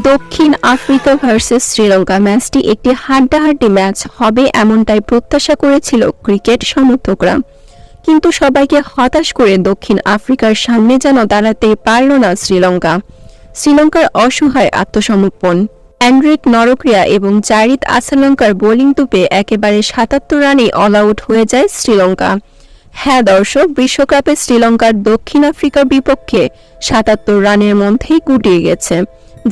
দক্ষিণ Africa versus Sri Lanka ম্যাচটি একটি হাড্ডাহাড্ডি ম্যাচ হবে এমনটাই প্রত্যাশা করেছিল ক্রিকেট সমর্থকরা, কিন্তু সবাইকে হতাশ করে দক্ষিণ আফ্রিকার সামনে যেন দাঁড়াতে পারল না শ্রীলঙ্কা। শ্রীলঙ্কার অসহায় আত্মসমর্পণ, অ্যান্ড্রিক নরক্রিয়া এবং জারিদ আসালঙ্কার বোলিং তুপে একেবারে ৭৭ রানে অল আউট হয়ে যায় শ্রীলঙ্কা। হ্যাঁ দর্শক, বিশ্বকাপে শ্রীলঙ্কার দক্ষিণ আফ্রিকার বিপক্ষে ৭৭ রানের মধ্যেই গুটিয়ে গেছে,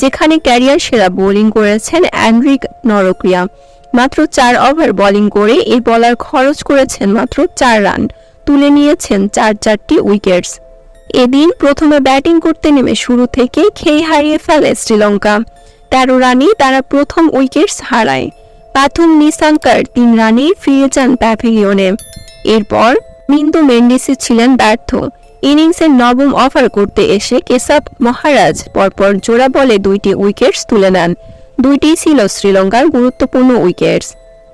যেখানে ক্যারিয়ার সেরা বোলিং করেছেন অ্যান্ড্রিক নরক্রিয়া। মাত্র ৪ ওভার বোলিং করে এই বোলার খরচ করেছেন মাত্র ৪ রান, তুলে নিয়েছেন ৪টি উইকেটস। এদিন প্রথমে ব্যাটিং করতে নেমে শুরু থেকেই খেই হারিয়ে ফেলে শ্রীলঙ্কা। ১৩ রানেই তারা প্রথম উইকেটস হারায়। পাথুম নিসাঙ্কার ৩ রানেই ফিরে যান প্যাভিলিয়নে। এরপর মিন্দু মেন্ডিসি ছিলেন ব্যর্থ। ইনিংসের নবম ওভার করতে এসে কেসাব মহারাজ পরপর জোড়া বলে ২টি উইকেটস তুলে নেন। ২টিই ছিল শ্রীলঙ্কার গুরুত্বপূর্ণ উইকেটস।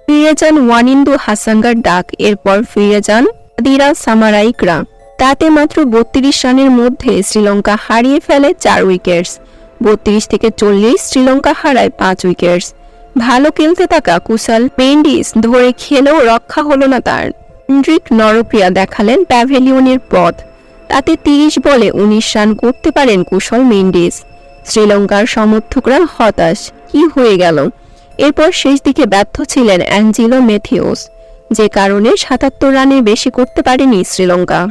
ফিরে যান ওয়ানিন্দু হাসাঙ্গার ডাক, এরপর ফিরে যান আদিরা সামারাইকরা। তাতে মাত্র ৩২ রানের মধ্যে শ্রীলঙ্কা হারিয়ে ফেলে ৪ উইকেটস। ৩২ থেকে ৪০ শ্রীলঙ্কা হারায় ৫ উইকেটস। ভালো খেলতে থাকা কুশল মেন্ডিস ধরে খেলেও রক্ষা হলো না তার। অ্যান্ড্রিক নরক্রিয়া দেখালেন প্যাভিলিয়নের পথ। তাতে ৩০ বলে ১৯ রান করতে পারেন কুশল মেন্ডিস। শ্রীলঙ্কার সমর্থকরা হতাশ, কি হয়ে গেল? এরপর শেষ দিকে ব্যর্থ ছিলেন অ্যাঞ্জেলো ম্যাথিউস, যে কারণে ৭৭ রানের বেশি করতে পারেনি শ্রীলঙ্কা।